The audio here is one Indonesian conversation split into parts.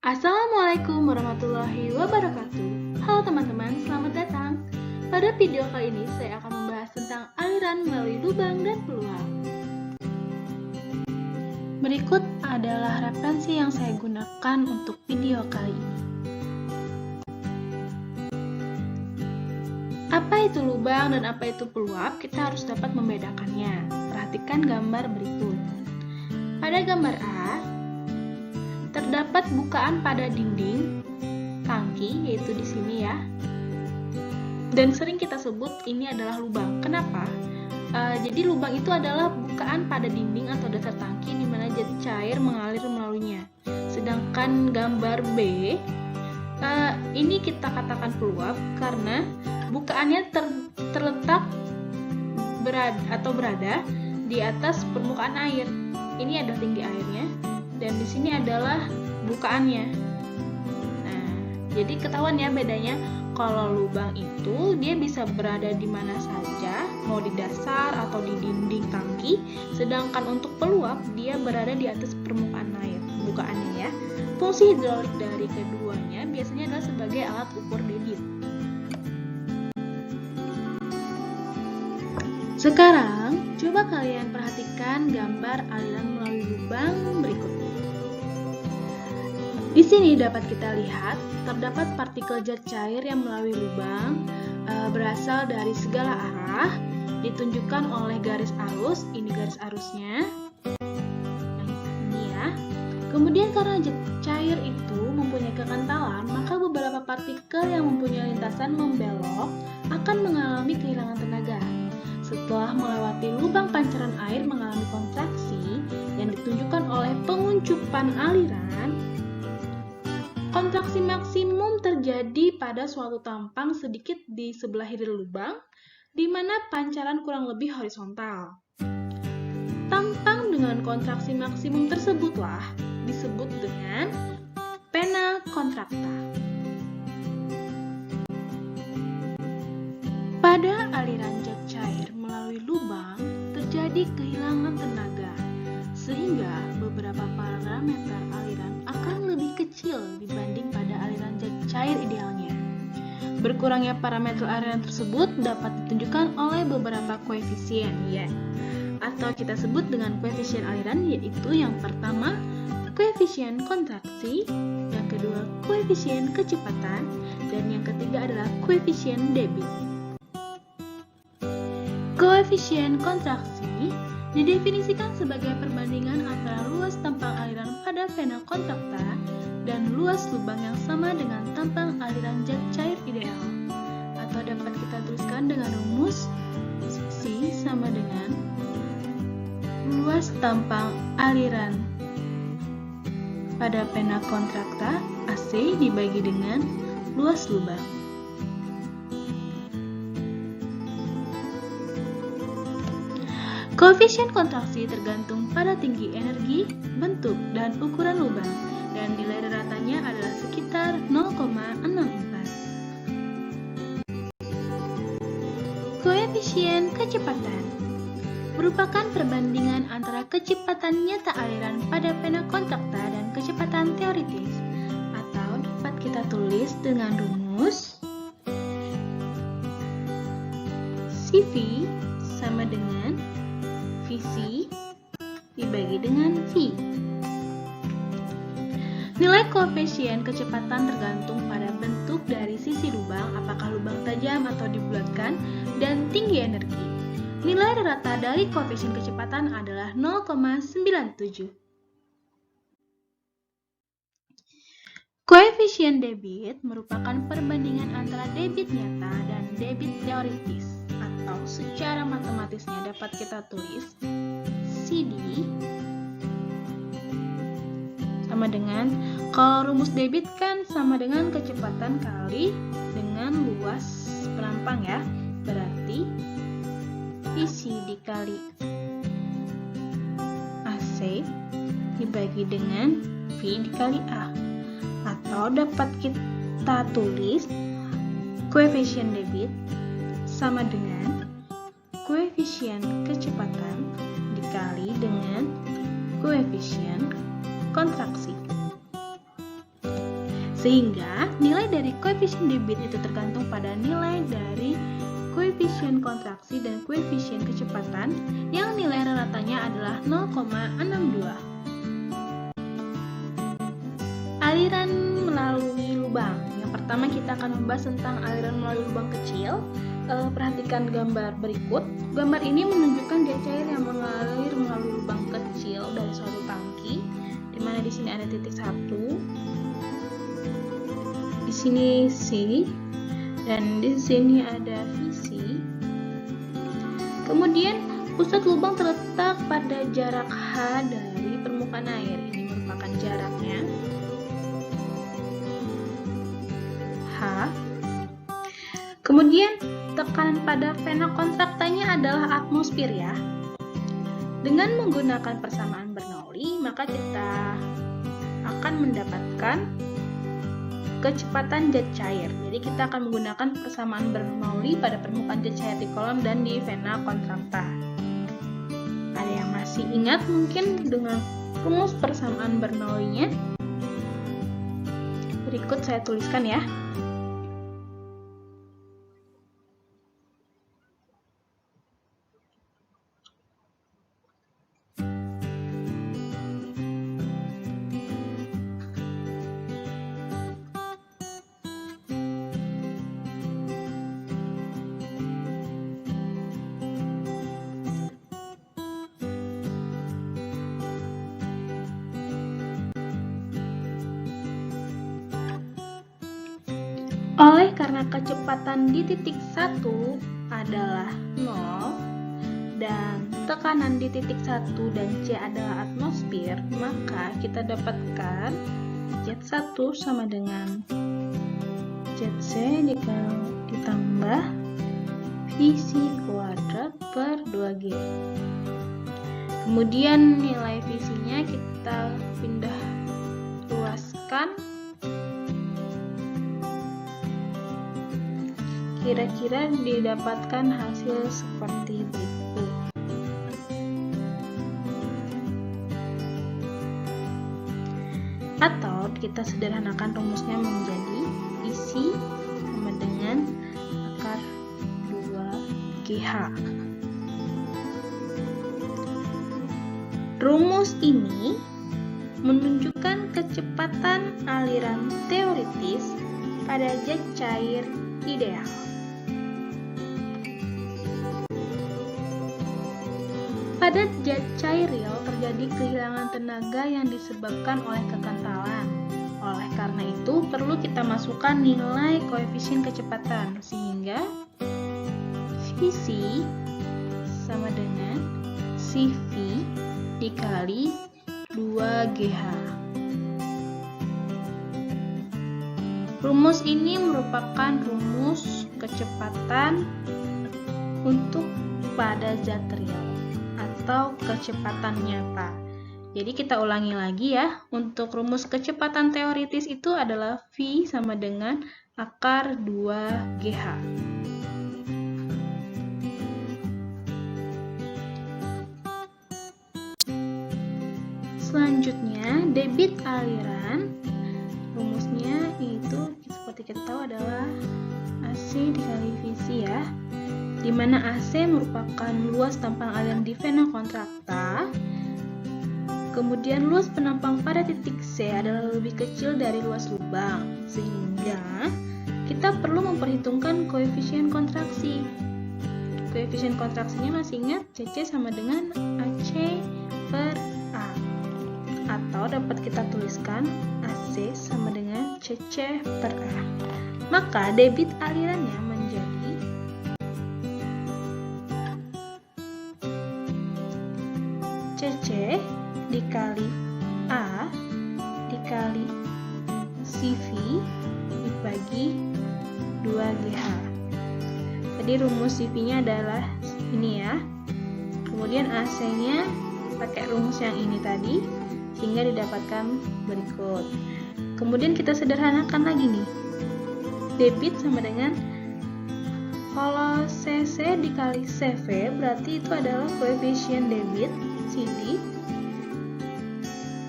Assalamualaikum warahmatullahi wabarakatuh. Halo teman-teman, selamat datang. Pada video kali ini saya akan membahas tentang aliran melalui lubang dan peluang. Berikut adalah referensi yang saya gunakan untuk video kali ini. Apa itu lubang dan apa itu peluap? Kita harus dapat membedakannya. Perhatikan gambar berikut. Pada gambar A, terdapat bukaan pada dinding tangki, yaitu di sini ya. Dan sering kita sebut ini adalah lubang. Kenapa? Jadi lubang itu adalah bukaan pada dinding atau dasar tangki di mana zat cair mengalir melaluinya. Sedangkan gambar B, ini kita katakan peluap karena bukaannya terletak berada di atas permukaan air. Ini adalah tinggi airnya. Dan di sini adalah bukaannya. Nah, jadi ketahuan ya bedanya. Kalau lubang itu dia bisa berada di mana saja, mau di dasar atau di dinding tangki. Sedangkan untuk peluap dia berada di atas permukaan air, bukaannya ya. Fungsi hidrolik dari keduanya biasanya adalah sebagai alat ukur debit. Sekarang coba kalian perhatikan gambar aliran melalui lubang berikut. Di sini dapat kita lihat terdapat partikel zat cair yang melalui lubang berasal dari segala arah, ditunjukkan oleh garis arus. Ini garis arusnya. Nah, ini ya. Kemudian karena zat cair itu mempunyai kekentalan, maka beberapa partikel yang mempunyai lintasan membelok akan mengalami kehilangan tenaga. Setelah melewati lubang pancaran air mengalami kontraksi yang ditunjukkan oleh penguncupan aliran. Kontraksi maksimum terjadi pada suatu tampang sedikit di sebelah hilir lubang, di mana pancaran kurang lebih horizontal. Tampang dengan kontraksi maksimum tersebutlah disebut dengan pena kontrakta. Pada aliran zat cair melalui lubang terjadi kehilangan tenaga, sehingga beberapa parameter aliran akan lebih kecil dibanding pada aliran zat cair idealnya. Berkurangnya parameter aliran tersebut dapat ditunjukkan oleh beberapa koefisien, ya, atau kita sebut dengan koefisien aliran, yaitu yang pertama koefisien kontraksi, yang kedua koefisien kecepatan, dan yang ketiga adalah koefisien debit. Koefisien kontraksi didefinisikan sebagai perbandingan antara luas tampang aliran pada vena kontrakta dan luas lubang yang sama dengan tampang aliran zat cair ideal. Atau dapat kita tuliskan dengan rumus C sama dengan luas tampang aliran pada vena kontrakta AC dibagi dengan luas lubang. Koefisien kontraksi tergantung pada tinggi energi, bentuk, dan ukuran lubang, dan nilai ratanya adalah sekitar 0,64. Koefisien kecepatan merupakan perbandingan antara kecepatan nyata aliran pada vena kontrakta dan kecepatan teoritis, atau dapat kita tulis dengan rumus CV sama dengan VC dibagi dengan V. Nilai koefisien kecepatan tergantung pada bentuk dari sisi lubang, apakah lubang tajam atau dibulatkan, dan tinggi energi. Nilai rata dari koefisien kecepatan adalah 0,97. Koefisien debit merupakan perbandingan antara debit nyata dan debit teoritis. Atau secara matematisnya dapat kita tulis CD sama dengan, kalau rumus debit kan sama dengan kecepatan kali dengan luas penampang ya, berarti VC dikali AC dibagi dengan V dikali A. Atau dapat kita tulis koefisien debit sama dengan koefisien kecepatan dikali dengan koefisien kontraksi. Sehingga nilai dari koefisien debit itu tergantung pada nilai dari koefisien kontraksi dan koefisien kecepatan yang nilai ratanya adalah 0,62. Aliran melalui lubang. Yang pertama kita akan membahas tentang aliran melalui lubang kecil. Perhatikan gambar berikut. Gambar ini menunjukkan jet cair yang mengalir melalui lubang kecil dari suatu tangki, di mana di sini ada titik 1, di sini C, dan di sini ada VC. Kemudian pusat lubang terletak pada jarak H dari permukaan air. Ini merupakan jaraknya H. Kemudian tekanan pada vena kontraktanya adalah atmosfer ya. Dengan menggunakan persamaan Bernoulli, maka kita akan mendapatkan kecepatan jet cair. Jadi kita akan menggunakan persamaan Bernoulli pada permukaan jet cair di kolom dan di vena kontrakta. Ada yang masih ingat mungkin dengan rumus persamaan Bernoulli-nya? Berikut saya tuliskan ya. Oleh karena kecepatan di titik 1 adalah 0 dan tekanan di titik 1 dan C adalah atmosfer, maka kita dapatkan Z1 sama dengan ZC ditambah VC kuadrat per 2G. Kemudian nilai VC-nya kita pindah luaskan. Kira-kira didapatkan hasil seperti itu. Atau kita sederhanakan rumusnya menjadi isi sama dengan akar 2GH. Rumus ini menunjukkan kecepatan aliran teoritis pada jet cair ideal. Pada jet cair real terjadi kehilangan tenaga yang disebabkan oleh kekentalan. Oleh karena itu, perlu kita masukkan nilai koefisien kecepatan, sehingga VC sama dengan CV dikali 2GH. Rumus ini merupakan rumus kecepatan untuk pada zat real atau kecepatan nyata. Jadi kita ulangi lagi ya. Untuk rumus kecepatan teoritis itu adalah V sama dengan akar 2GH. Selanjutnya, debit aliran. Rumusnya itu seperti kita tahu adalah AC dikali VC ya, di mana AC merupakan luas tampang aliran di vena kontrakta. Kemudian luas penampang pada titik C adalah lebih kecil dari luas lubang, sehingga kita perlu memperhitungkan koefisien kontraksi. Koefisien kontraksinya masih ingat, CC sama dengan AC per A. Atau dapat kita tuliskan AC sama dengan CC per A. Maka debit alirannya menjadi CC dikali A dikali CV dibagi 2GH. Jadi rumus CV-nya adalah ini ya. Kemudian AC-nya pakai rumus yang ini tadi, sehingga didapatkan berikut. Kemudian kita sederhanakan lagi nih. Debit sama dengan, kalau CC dikali CV berarti itu adalah koefisien debit CD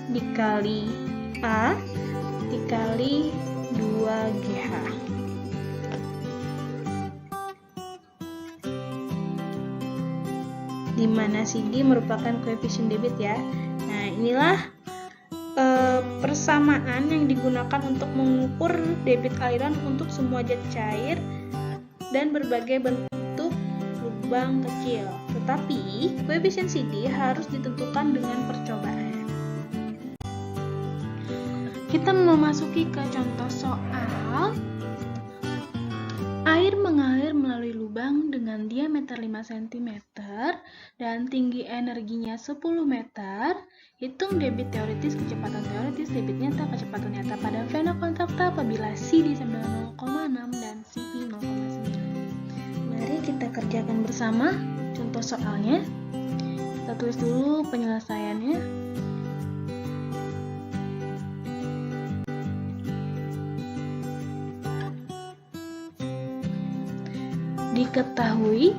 dikali A dikali 2GH. Di mana CD merupakan koefisien debit ya. Nah, inilah persamaan yang digunakan untuk mengukur debit aliran untuk semua zat cair dan berbagai bentuk lubang kecil. Tetapi, koefisien CD harus ditentukan dengan percobaan. Kita memasuki ke contoh soal. Air mengalir melalui lubang dengan diameter 5 cm dan tinggi energinya 10 meter. Hitung debit teoritis, kecepatan teoritis, debit nyata, kecepatan nyata pada vena kontakta apabila CD sama 0,6 dan CV 0,9. Mari kita kerjakan bersama contoh soalnya. Kita tulis dulu penyelesaiannya. Diketahui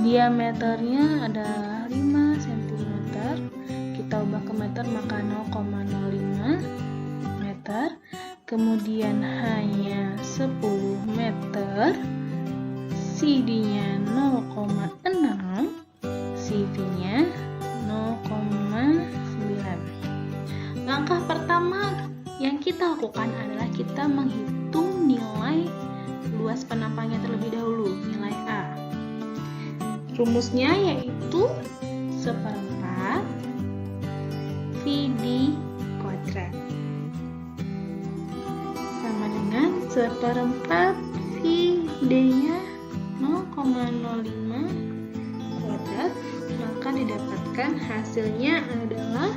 diameternya adalah 5 cm, kita ubah ke meter maka 0,05 meter, kemudian hanya 10 meter, CD-nya 0,6, CV-nya 0,9. Langkah pertama yang kita lakukan adalah kita menghitung nilai luas penampangnya terlebih dahulu, nilai A. Rumusnya yaitu 1/4 VD kuadrat sama dengan 1/4 VD-nya 0,05 kuadrat, maka didapatkan hasilnya adalah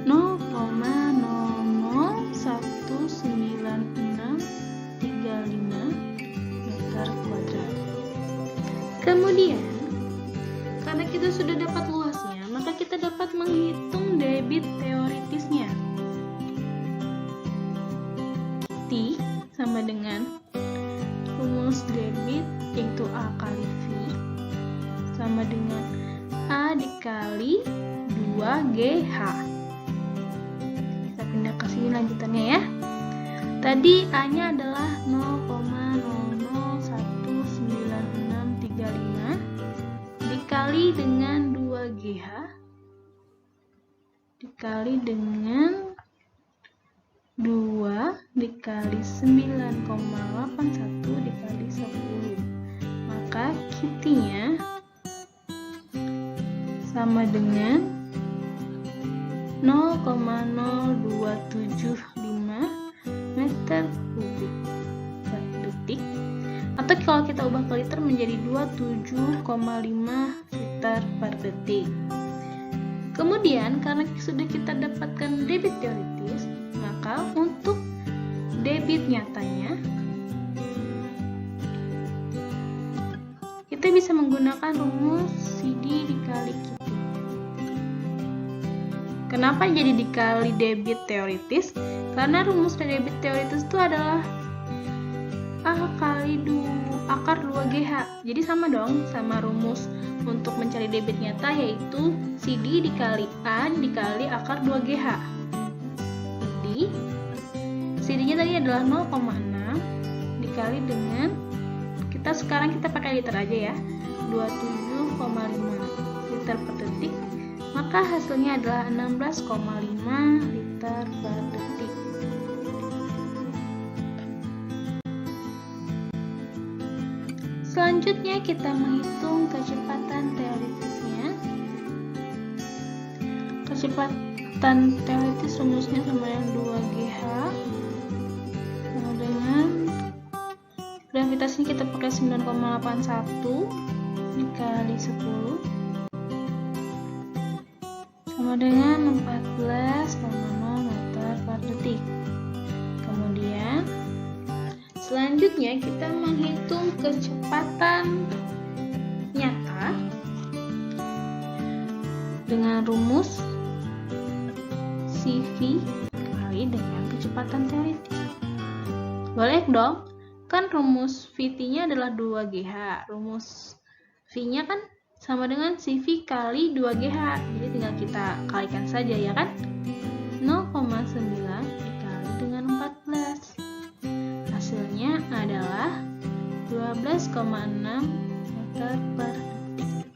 0,001935 meter kuadrat. Kemudian, karena kita sudah dapat luasnya, maka kita dapat menghitung debit teoritisnya. T sama dengan rumus debit yaitu A kali V sama dengan A dikali 2GH. Kita pindah ke sini lanjutannya ya. Tadi A-nya adalah 0,001935 dikali dengan 2GH dikali dengan 2 dikali 9,81 dikali 10. Maka QT-nya sama dengan 0,0275 meter kubik per detik, atau kalau kita ubah ke liter menjadi 27,5 liter per detik. Kemudian karena sudah kita dapatkan debit teoritis, maka untuk debit nyatanya kita bisa menggunakan rumus CD dikali QT. Kenapa jadi dikali debit teoritis? Karena rumus debit teoritis itu adalah A kali akar 2GH. Jadi sama dong sama rumus untuk mencari debit nyata, yaitu CD dikali A dikali akar 2GH. Jadi CD-nya tadi adalah 0,6 dikali dengan, sekarang kita pakai liter aja ya, 27,5 liter per detik. Maka hasilnya adalah 16,5 liter per detik. Selanjutnya kita menghitung kecepatan teoritisnya. Kecepatan teoritis rumusnya sama dengan 2GH sama dengan gravitasinya kita pakai 9,81 dikali 10 sama dengan 14,0 meter per detik. Kemudian selanjutnya kita menghitung kecepatan nyata dengan rumus CV kali dengan kecepatan teoritis. Boleh dong, kan rumus VT-nya adalah 2GH, rumus V-nya kan sama dengan CV kali 2GH, jadi tinggal kita kalikan saja ya kan. dikali dengan 14. Hasilnya adalah 12,6 meter per detik.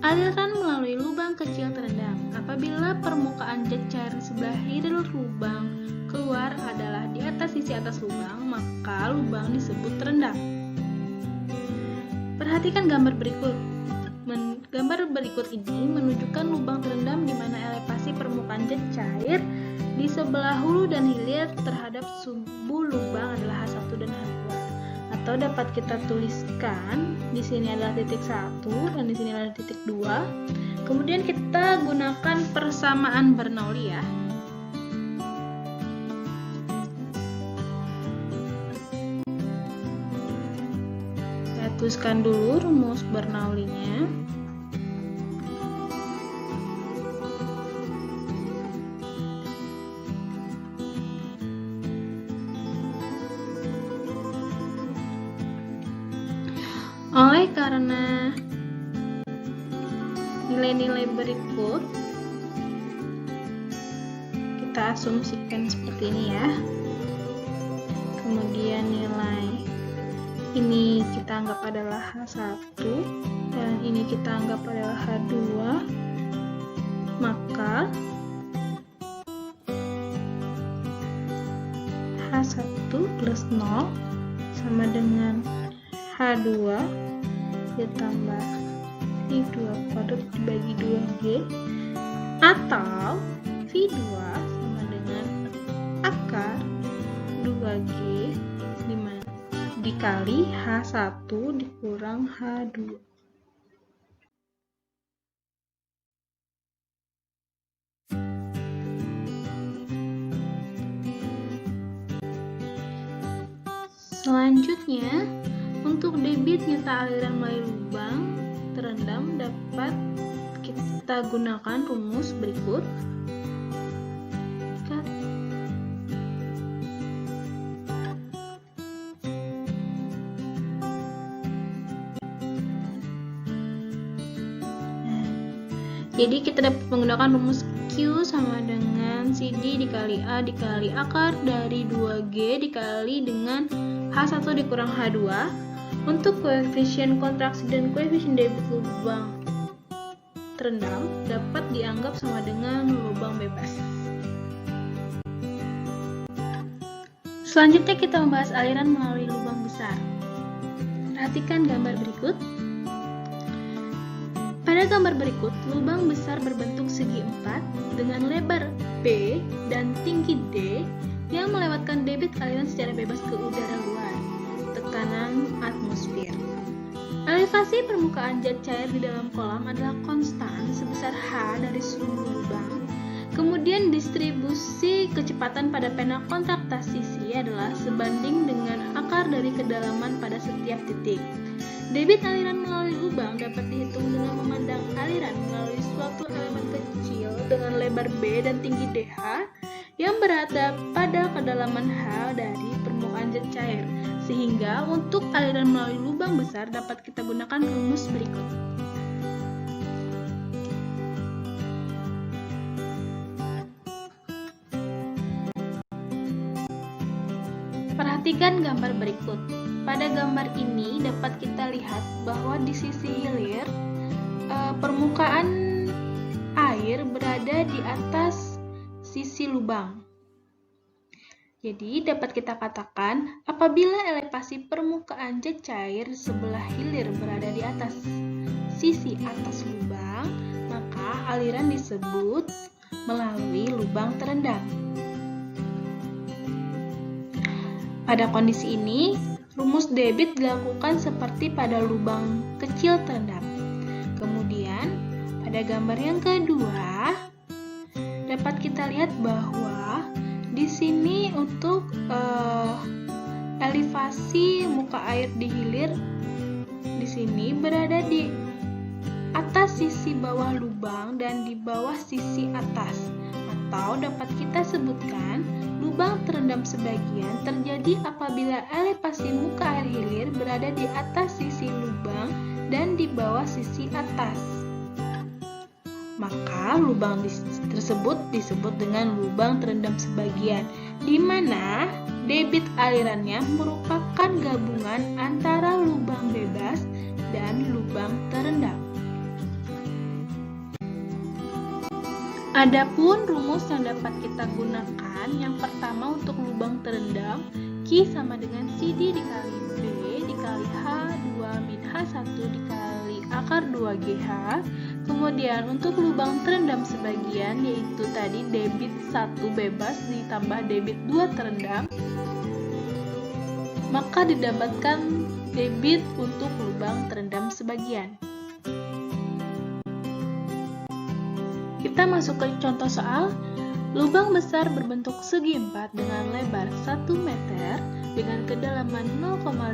Aliran melalui lubang kecil terendam. Apabila permukaan jet cair di sebelah hilir lubang keluar adalah di atas sisi atas lubang, maka lubang disebut terendam. Perhatikan gambar berikut. Gambar berikut ini menunjukkan lubang terendam di mana elevasi permukaan jet cair di sebelah hulu dan hilir terhadap sumbu lubang adalah H1 dan H2. Atau dapat kita tuliskan di sini adalah titik 1 dan di sini adalah titik 2. Kemudian kita gunakan persamaan Bernoulli ya. Saya tuliskan dulu rumus Bernoulli-nya. Oleh karena nilai-nilai berikut, kita asumsikan seperti ini ya. Kemudian nilai ini kita anggap adalah H1 dan ini kita anggap adalah H2. Maka H1 plus 0 sama dengan H2 ditambah V2 kuadrat dibagi 2G, atau V2 sama dengan akar 2G dikali H1 dikurang H2. Selanjutnya, untuk debit nyata aliran melalui lubang terendam dapat kita gunakan rumus berikut. Jadi kita dapat menggunakan rumus Q sama dengan CD dikali A dikali akar dari 2G dikali dengan H1 dikurang H2 untuk koefisien kontraksi dan koefisien debit lubang terendam dapat dianggap sama dengan lubang bebas. Selanjutnya kita membahas aliran melalui lubang besar. Perhatikan gambar berikut. Pada gambar berikut, lubang besar berbentuk segi 4 dengan lebar B dan tinggi D yang melewatkan debit aliran secara bebas ke udara luar. Tekanan atmosfer. Elevasi permukaan jet cair di dalam kolam adalah konstan sebesar H dari sumbu lubang. Kemudian distribusi kecepatan pada pena kontaktas sisi adalah sebanding dengan akar dari kedalaman pada setiap titik. Debit aliran melalui lubang dapat dihitung dengan memandang aliran melalui suatu elemen kecil dengan lebar B dan tinggi DH yang berada pada kedalaman H dari permukaan jet cair, sehingga untuk aliran melalui lubang besar dapat kita gunakan rumus berikut. Perhatikan gambar berikut. Pada gambar ini dapat kita lihat bahwa di sisi hilir permukaan air berada di atas sisi lubang. Jadi dapat kita katakan apabila elevasi permukaan jet cair sebelah hilir berada di atas sisi atas lubang, maka aliran disebut melalui lubang terendam. Pada kondisi ini, rumus debit dilakukan seperti pada lubang kecil terendam. Kemudian, pada gambar yang kedua, dapat kita lihat bahwa di sini untuk elevasi muka air di hilir di sini berada di atas sisi bawah lubang dan di bawah sisi atas. Atau dapat kita sebutkan lubang terendam sebagian terjadi apabila elevasi muka air hilir berada di atas sisi lubang dan di bawah sisi atas. Maka lubang tersebut disebut dengan lubang terendam sebagian, di mana debit alirannya merupakan gabungan antara lubang bebas dan lubang terendam. Adapun rumus yang dapat kita gunakan, yang pertama untuk lubang terendam, Q sama dengan CD dikali B dikali H2 min H1 dikali akar 2GH. Kemudian untuk lubang terendam sebagian, yaitu tadi debit 1 bebas ditambah debit 2 terendam, maka didapatkan debit untuk lubang terendam sebagian. Kita masuk ke contoh soal. Lubang besar berbentuk segi 4 dengan lebar 1 meter dengan kedalaman 0,5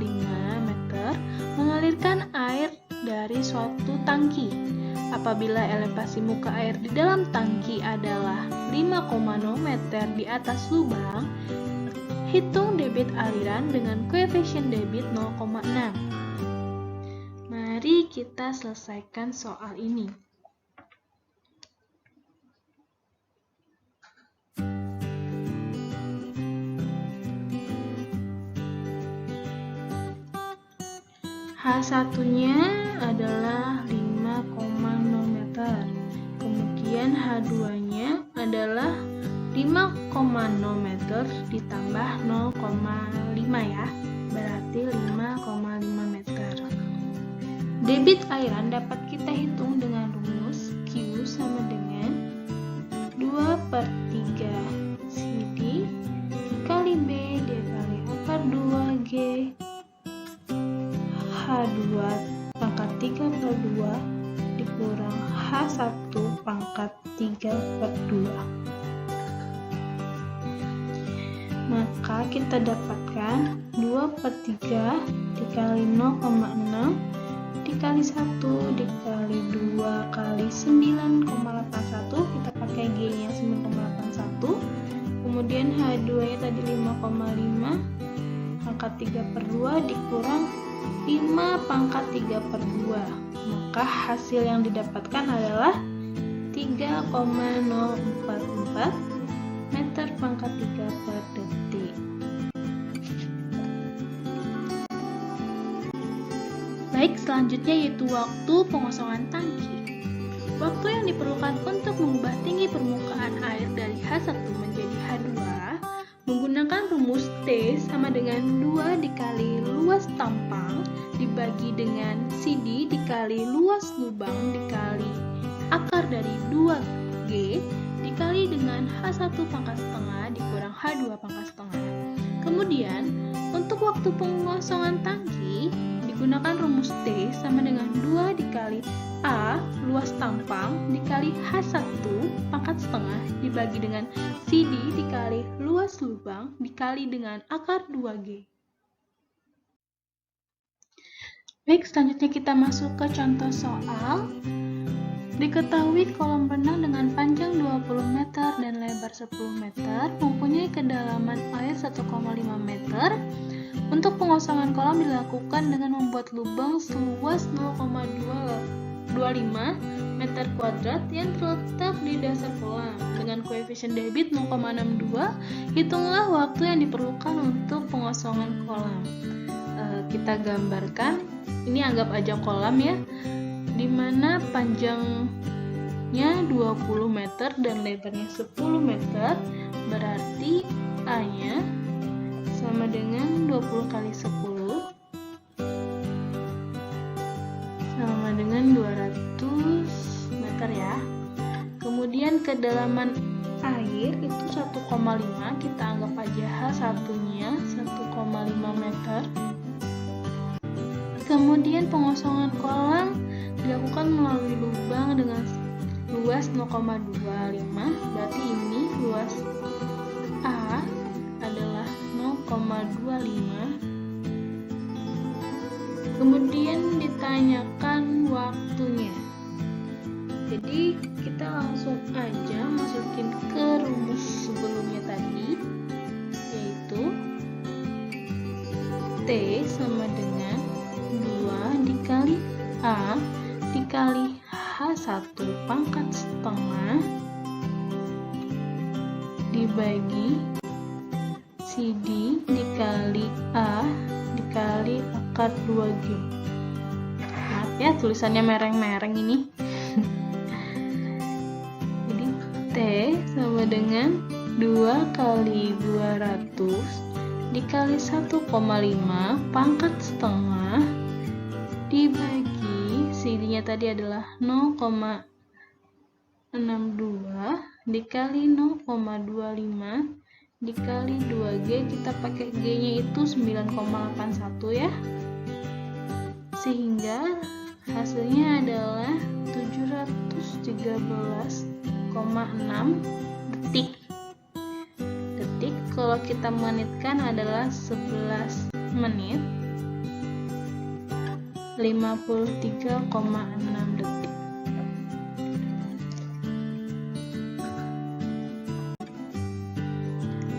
meter mengalirkan air dari suatu tangki. Apabila elevasi muka air di dalam tangki adalah 5,0 meter di atas lubang, hitung debit aliran dengan koefisien debit 0,6. Mari kita selesaikan soal ini. H1-nya adalah 5,0 meter. Kemudian H2-nya adalah 5,0 meter ditambah 0,5 ya. Berarti 5,5 meter. Debit aliran dapat kita hitung dengan rumus Q sama dengan 2/3 CD dikali B dikali akar 2G H2 pangkat 3/2 dikurang H1 pangkat 3/2. Maka kita dapatkan 2/3 dikali 0,6 dikali 1 dikali 2 kali 9,81. Kita pakai G-nya 9,81. Kemudian H2 nya tadi 5,5 pangkat 3/2 dikurang 5 pangkat 3/2. Maka hasil yang didapatkan adalah 3,044 meter pangkat 3 per detik. Baik, selanjutnya yaitu waktu pengosongan tangki. Waktu yang diperlukan untuk mengubah tinggi permukaan air dari H1 menjadi H2 menggunakan rumus T sama dengan 2 dikali luas tampang dibagi dengan CD dikali luas lubang dikali akar dari 2G dikali dengan H1 pangkat setengah dikurang H2 pangkat setengah. Kemudian, untuk waktu pengosongan tangki digunakan rumus T sama dengan 2 dikali A luas tampang dikali H1 pangkat setengah dibagi dengan CD dikali luas lubang dikali dengan akar 2G. Baik, selanjutnya kita masuk ke contoh soal. Diketahui kolam renang dengan panjang 20 meter dan lebar 10 meter mempunyai kedalaman air 1,5 meter. Untuk pengosongan kolam dilakukan dengan membuat lubang seluas 0,25 meter kuadrat yang terletak di dasar kolam. Dengan koefisien debit 0,62, hitunglah waktu yang diperlukan untuk pengosongan kolam. Kita gambarkan, ini anggap aja kolam ya, di mana panjangnya 20 meter dan lebarnya 10 meter, berarti A-nya sama dengan 20 kali 10 sama dengan 200 meter ya. Kemudian kedalaman air itu 1,5, kita anggap aja H1-nya 1,5 meter. Kemudian pengosongan kolam dilakukan melalui lubang dengan luas 0,25, berarti ini luas A adalah 0,25. Kemudian ditanyakan waktunya. Jadi kita langsung aja masukin ke rumus sebelumnya tadi, yaitu T sama dengan 2 dikali A A dikali H1 pangkat setengah dibagi CD dikali A dikali akar 2G. Maaf ya, tulisannya mereng-mereng ini. Jadi T sama dengan 2 kali 200 dikali 1,5 pangkat setengah dibagi CD-nya tadi adalah 0,62 dikali 0,25 dikali 2G, kita pakai G-nya itu 9,81 ya. Sehingga hasilnya adalah 713,6 detik. Detik kalau kita menitkan adalah 11 menit 53,6 detik.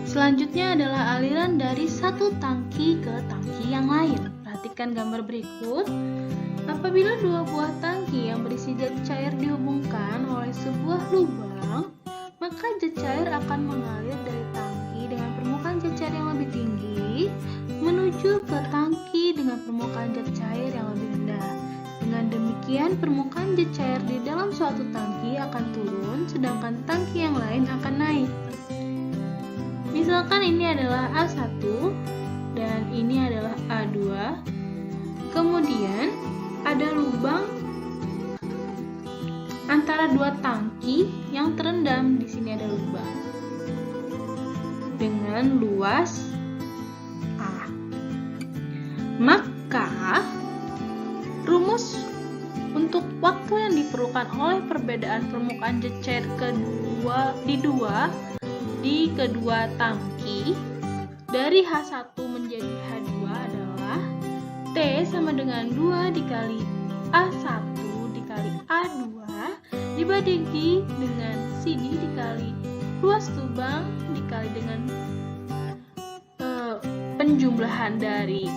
Selanjutnya adalah aliran dari satu tangki ke tangki yang lain. Perhatikan gambar berikut. Apabila dua buah tangki yang berisi zat cair dihubungkan oleh sebuah lubang, maka zat cair akan mengalir dari tangki dengan permukaan zat cair yang lebih tinggi menuju ke tangki dengan permukaan zat cair yang lebih rendah. Dengan demikian, permukaan zat cair di dalam suatu tangki akan turun, sedangkan tangki yang lain akan naik. Misalkan ini adalah A1 dan ini adalah A2. Kemudian ada lubang antara dua tangki yang terendam. Di sini ada lubang dengan luas A. Maka rumus untuk waktu yang diperlukan oleh perbedaan permukaan zat cair di kedua tangki dari H1 menjadi H2 adalah T sama dengan 2 dikali A1 dikali A2 dibagi dengan CD dikali luas lubang dikali dengan penjumlahan dari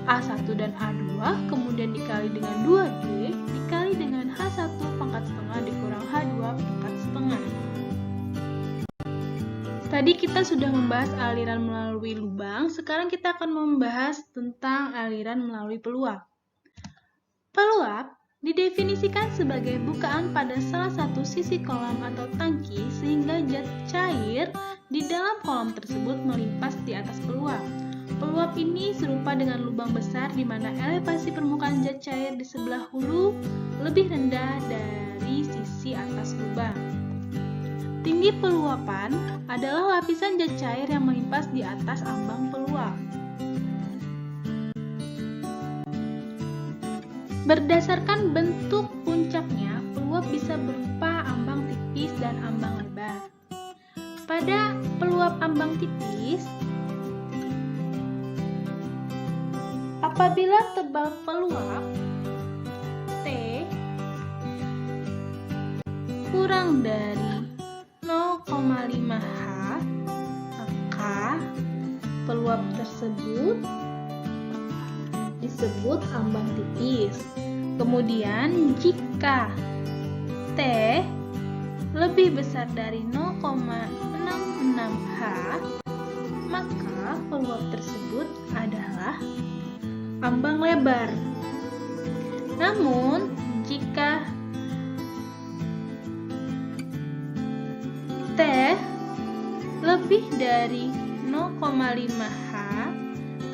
A1 dan A2, kemudian dikali dengan 2G dikali dengan H1 pangkat setengah dikurang H2 pangkat setengah. Tadi kita sudah membahas aliran melalui lubang, sekarang kita akan membahas tentang aliran melalui peluap. Peluap didefinisikan sebagai bukaan pada salah satu sisi kolam atau tangki sehingga zat cair di dalam kolam tersebut melimpas di atas peluap. Peluap ini serupa dengan lubang besar di mana elevasi permukaan zat cair di sebelah hulu lebih rendah dari sisi atas lubang. Tinggi peluapan adalah lapisan zat cair yang melimpas di atas ambang peluap. Berdasarkan bentuk puncaknya, peluap bisa berupa ambang tipis dan ambang lebar. Pada peluap ambang tipis, apabila tebal peluap T kurang dari 0,5H, maka peluap tersebut disebut ambang tipis. Kemudian jika T lebih besar dari 0,66H, maka peluap tersebut adalah ambang lebar. Namun, jika T lebih dari 0,5H,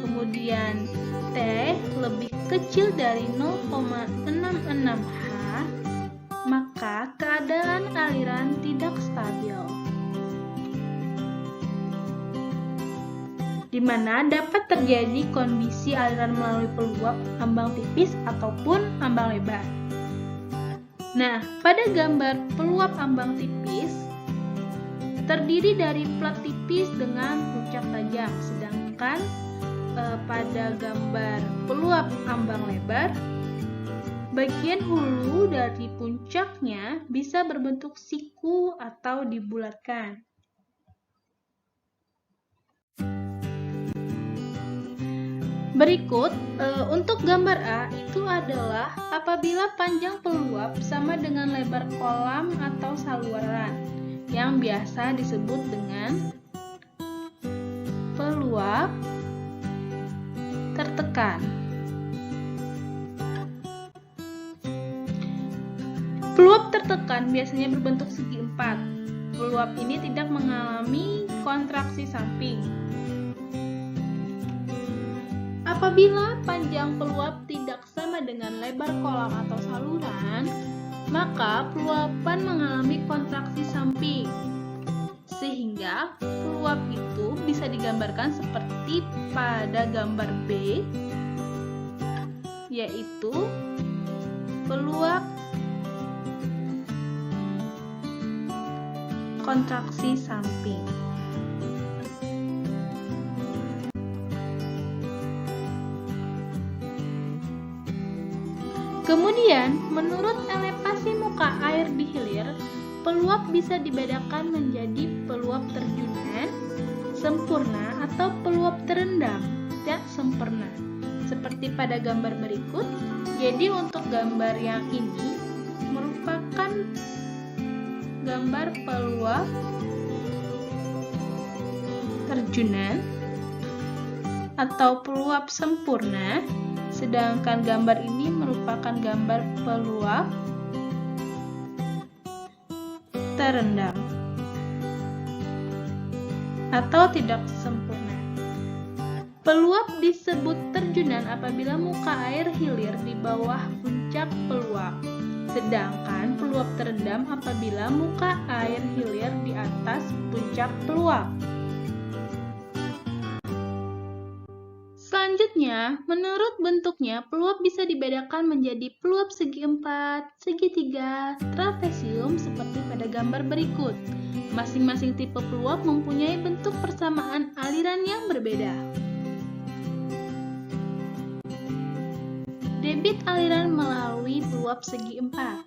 kemudian T lebih kecil dari 0,66H, maka keadaan aliran tidak stabil, di mana dapat terjadi kondisi aliran melalui peluap ambang tipis ataupun ambang lebar. Nah, pada gambar peluap ambang tipis terdiri dari plat tipis dengan puncak tajam, sedangkan pada gambar peluap ambang lebar, bagian hulu dari puncaknya bisa berbentuk siku atau dibulatkan. Berikut untuk gambar A itu adalah apabila panjang peluap sama dengan lebar kolam atau saluran yang biasa disebut dengan peluap tertekan. Peluap tertekan biasanya berbentuk segi empat. Peluap ini tidak mengalami kontraksi samping. Apabila panjang peluap tidak sama dengan lebar kolam atau saluran, maka peluapan mengalami kontraksi samping. Sehingga peluap itu bisa digambarkan seperti pada gambar B, yaitu peluap kontraksi samping. Kemudian, menurut elevasi muka air di hilir, peluap bisa dibedakan menjadi peluap terjunan, sempurna, atau peluap terendam, tidak sempurna. Seperti pada gambar berikut, jadi untuk gambar yang ini merupakan gambar peluap terjunan atau peluap sempurna, sedangkan gambar ini merupakan gambar peluap terendam atau tidak sempurna. Peluap disebut terjunan apabila muka air hilir di bawah puncak peluap, sedangkan peluap terendam apabila muka air hilir di atas puncak peluap. Selanjutnya, menurut bentuknya, peluap bisa dibedakan menjadi peluap segi empat, segitiga, trapesium seperti pada gambar berikut. Masing-masing tipe peluap mempunyai bentuk persamaan aliran yang berbeda. Debit aliran melalui peluap segi empat.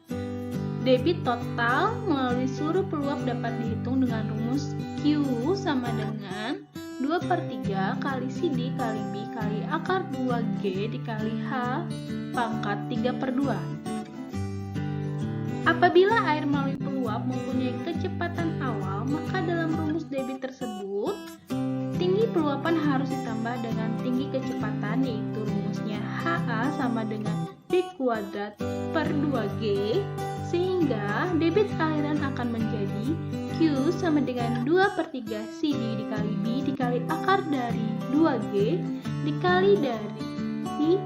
Debit total melalui seluruh peluap dapat dihitung dengan rumus Q sama dengan 2/3 kali CD kali B kali akar 2G dikali H pangkat 3/2. Apabila air melalui peluap mempunyai kecepatan awal, maka dalam rumus debit tersebut, tinggi peluapan harus ditambah dengan tinggi kecepatan, yaitu rumusnya HA sama dengan B kuadrat per 2G, sehingga debit aliran akan menjadi Q sama dengan 2/3 CD dikali B dikali akar dari 2G dikali dari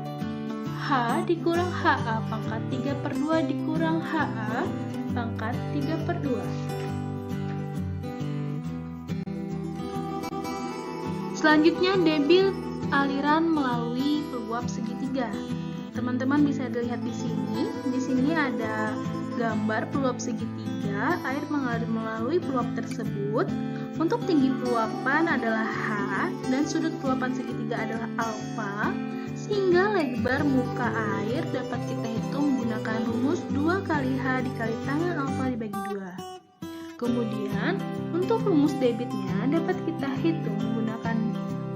H dikurang HA pangkat 3/2 dikurang HA pangkat 3/2. Selanjutnya, debit aliran melalui peluap segitiga. Teman-teman bisa dilihat di sini. Di sini ada gambar peluap segitiga, air mengalir melalui peluap tersebut. Untuk tinggi peluapan adalah H dan sudut peluapan segitiga adalah alfa, sehingga lebar muka air dapat kita hitung menggunakan rumus 2 kali H dikali tangan alfa dibagi 2. Kemudian, untuk rumus debitnya dapat kita hitung menggunakan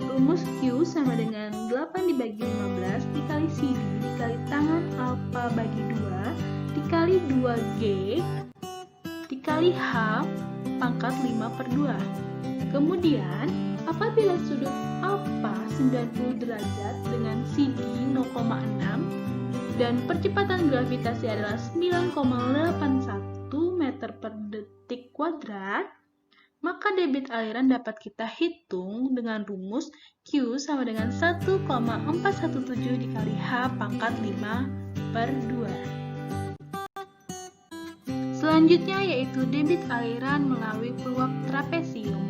rumus Q sama dengan 8 dibagi 15 dikali CD dikali tangan alfa bagi 2 dikali 2G dikali H pangkat 5/2. Kemudian, apabila sudut alfa 90 derajat dengan CD 0,6 dan percepatan gravitasi adalah 9,81 meter per detik kuadrat, maka debit aliran dapat kita hitung dengan rumus Q sama dengan 1,417 dikali H pangkat 5/2. Selanjutnya yaitu debit aliran melalui peluap trapesium.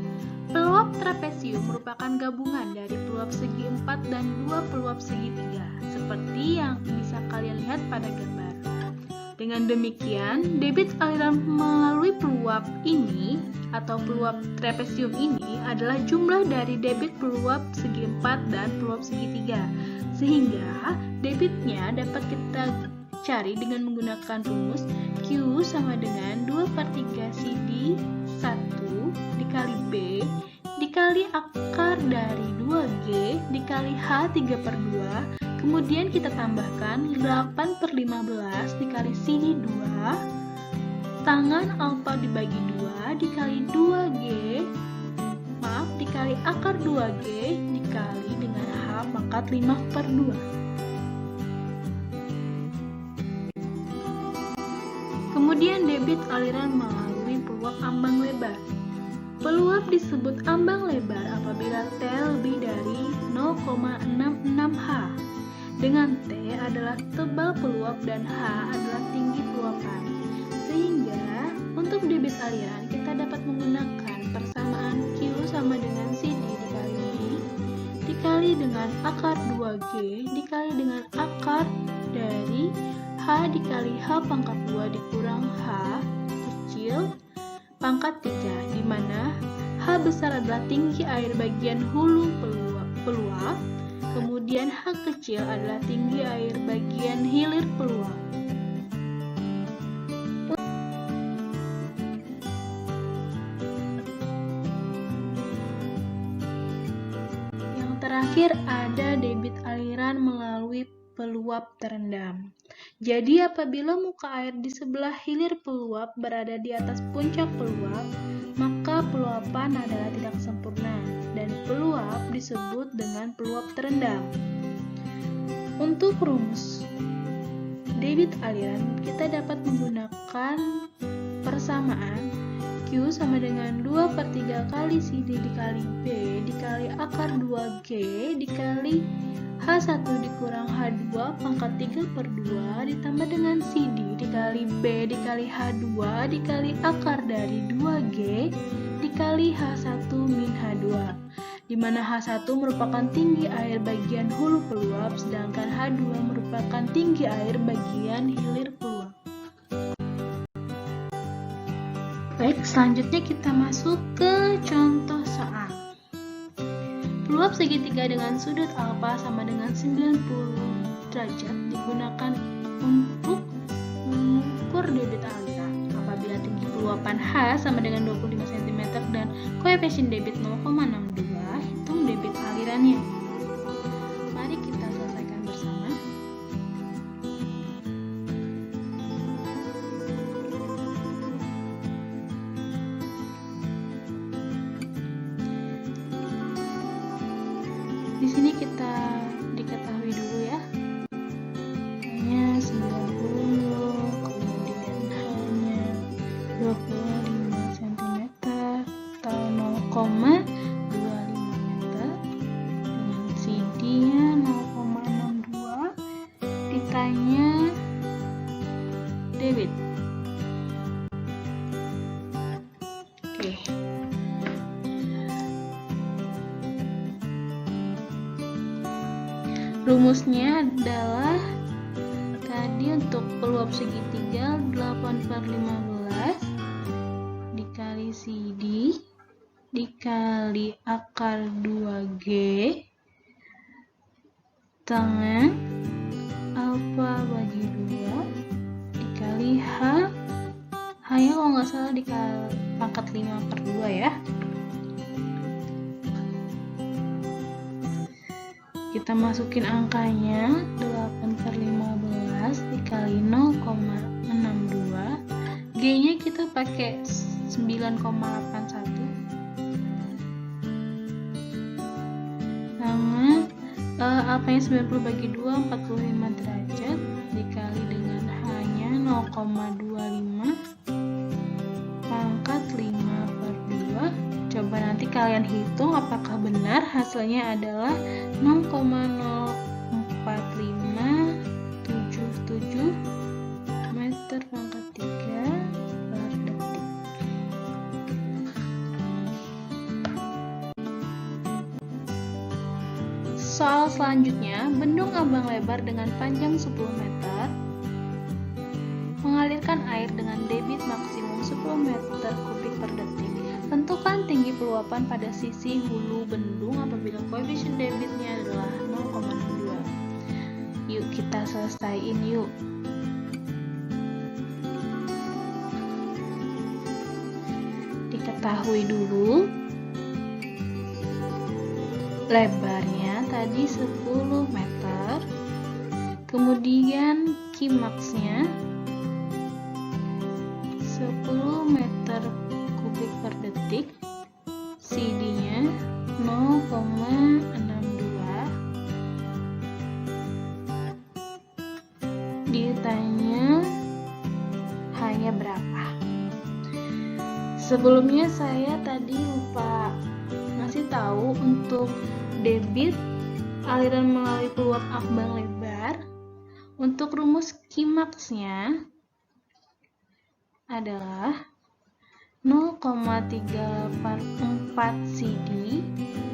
Peluap trapesium merupakan gabungan dari peluap segi 4 dan 2 peluap segitiga, seperti yang bisa kalian lihat pada gambar. Dengan demikian, debit aliran melalui peluap ini atau peluap trapesium ini adalah jumlah dari debit peluap segi 4 dan peluap segitiga, sehingga debitnya dapat kita cari dengan menggunakan rumus Q sama dengan 2/3 CD 1 dikali B dikali akar dari 2G dikali H3/2, kemudian kita tambahkan 8/15 dikali sini 2, tangan alfa dibagi 2 dikali 2G, dikali akar 2G dikali dengan H pangkat 5/2. Kemudian debit aliran melalui peluap ambang lebar. Peluap disebut ambang lebar apabila T lebih dari 0,66 H, dengan T adalah tebal peluap dan H adalah tinggi peluapan. Sehingga untuk debit aliran kita dapat menggunakan persamaan Q sama dengan CD dikali B dikali dengan akar 2G dikali dengan akar dari H dikali H pangkat 2 dikurang H kecil pangkat 3, di mana H besar adalah tinggi air bagian hulu peluap, kemudian H kecil adalah tinggi air bagian hilir peluap. Yang terakhir ada debit aliran melalui peluap terendam. Jadi apabila muka air di sebelah hilir peluap berada di atas puncak peluap, maka peluapan adalah tidak sempurna dan peluap disebut dengan peluap terendam. Untuk rumus debit aliran kita dapat menggunakan persamaan Q sama dengan 2/3 kali CD dikali B dikali akar 2G dikali H1 dikurang H2 pangkat 3/2 ditambah dengan CD dikali B dikali H2 dikali akar dari 2G dikali H1 min H2, di mana H1 merupakan tinggi air bagian hulu peluap sedangkan H2 merupakan tinggi air bagian hilir peluap. Baik, selanjutnya kita masuk ke contoh soal. Peluap segitiga dengan sudut alfa sama dengan 90 derajat digunakan untuk mengukur debit aliran. Apabila tinggi peluapan H sama dengan 25 cm dan koefisien debit 0,62, hitung debit alirannya. Mari kita selesaikan bersama. Di sini kita diketahui dulu ya. Hanya 90, kemudian hanya 25 cm atau 0,25 meter dengan CD-nya 0,62 ditanya debit. Oke. Rumusnya adalah tadi untuk peluap segitiga 8/15 dikali CD dikali akar 2G tangan alfa bagi 2 dikali H nya kalau nggak salah dikali pangkat 5/2 ya. Kita masukin angkanya 8/15 dikali 0,62. G-nya kita pakai 9,81. Sama alfanya 90 bagi 2 45 derajat dikali dengan H-nya 0,25 pangkat 5/2. Coba nanti kalian hitung apakah benar hasilnya adalah 0,04577 meter pangkat 3 per detik. Soal selanjutnya, bendung ambang lebar dengan panjang 10 meter mengalirkan air dengan debit maksimum 10 meter kubik per detik. Tentukan tinggi peluapan pada sisi hulu bendung apabila koefisien debitnya adalah 0,62. Yuk kita selesaiin yuk. Diketahui dulu lebarnya tadi 10 meter, kemudian Qmax-nya 10 meter kubik per detik, CD-nya 0,62. Ditanya H-nya berapa? Sebelumnya saya tadi lupa ngasih tahu untuk debit aliran melalui peluap akbang lebar. Untuk rumus Qmax-nya adalah 0,3/4 CD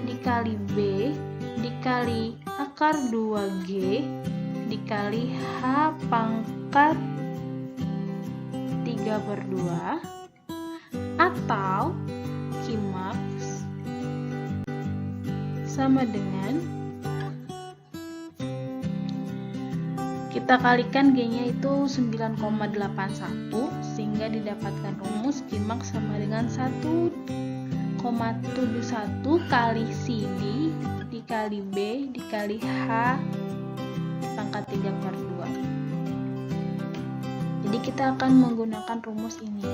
dikali B dikali akar 2G dikali H pangkat 3/2, atau Qmax sama dengan, kita kalikan G-nya itu 9,81 sehingga didapatkan rumus Qmax sama dengan 1,71 kali CD dikali B dikali H pangkat 3/2. Jadi kita akan menggunakan rumus ini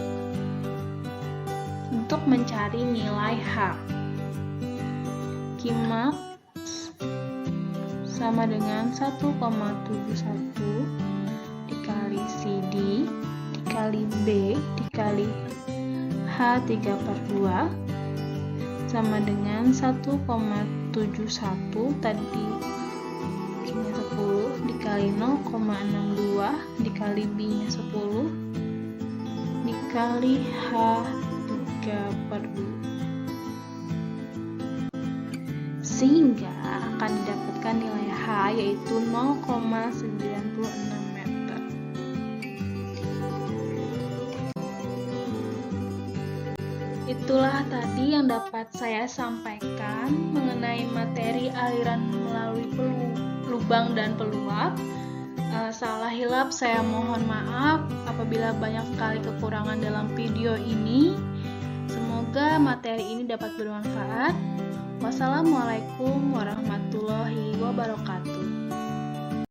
untuk mencari nilai H. Qmax sama dengan 1,71 dikali CD dikali B dikali H 3/2 sama dengan 1,71 tadi Q-nya 10 dikali 0,62 dikali B-nya 10 dikali H 3/2, sehingga akan didapatkan nilai H yaitu 0,96 meter. Itulah tadi yang dapat saya sampaikan mengenai materi aliran melalui lubang dan peluap. Salah hilap saya mohon maaf apabila banyak sekali kekurangan dalam video ini. Semoga materi ini dapat bermanfaat. Wassalamualaikum warahmatullahi wabarakatuh.